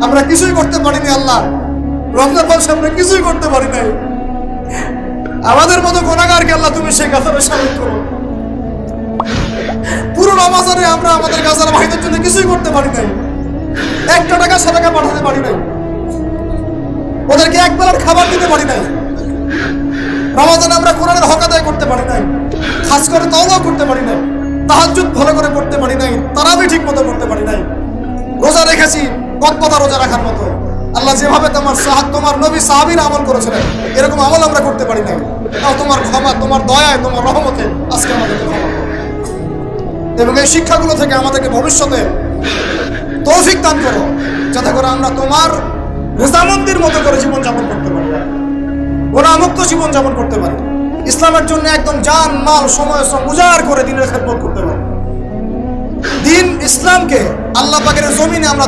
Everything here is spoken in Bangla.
আমরা কিছুই করতে পারিনি আল্লাহ, রমজান মাসে আমরা কিছুই করতে পারি নাই। আমাদের মতো গুনাহগারকে আল্লাহ তুমি সেই কাতারে শামিল করো। পুরো রমজানে আমরা আমাদের গাজার ভাইদের জন্য কিছুই করতে পারি নাই, একটা টাকা সাদাকা পাঠাতে পারি নাই, ওদেরকে এক বেলার খাবার দিতে পারি নাই। রমজানে আমরা কোরআনের হক আদায় করতে পারি নাই, খাস করে তওবা করতে পারি নাই, তাহাজ্জুদ ভালো করে পড়তে পারি নাই, তারাবি ঠিক মতো করতে পারি নাই। রোজা রেখেছি কতটা রোজা রাখার মতো, আল্লাহ যেভাবে তোমার নবী সাহাবীরা আমল করেছিলেন এরকম আমল আমরা করতে পারি নাই। তাও তোমার ক্ষমা, তোমার দয়ায়, তোমার রহমতে আজকে আমাদেরকে ক্ষমা করো এবং এই শিক্ষাগুলো থেকে আমাদেরকে ভবিষ্যতে তৌফিক দান করো, যাতে করে আমরা তোমার রেজামন্দির মতো করে জীবনযাপন করতে পারি, গুনাহমুক্ত জীবনযাপন করতে পারি, ইসলামের জন্য একদম জান মাল সময় উজাড় করে দিনের খেদমত করতে পারি। দিন ইসলামকে আল্লাহ পাকের জমিনে আমরা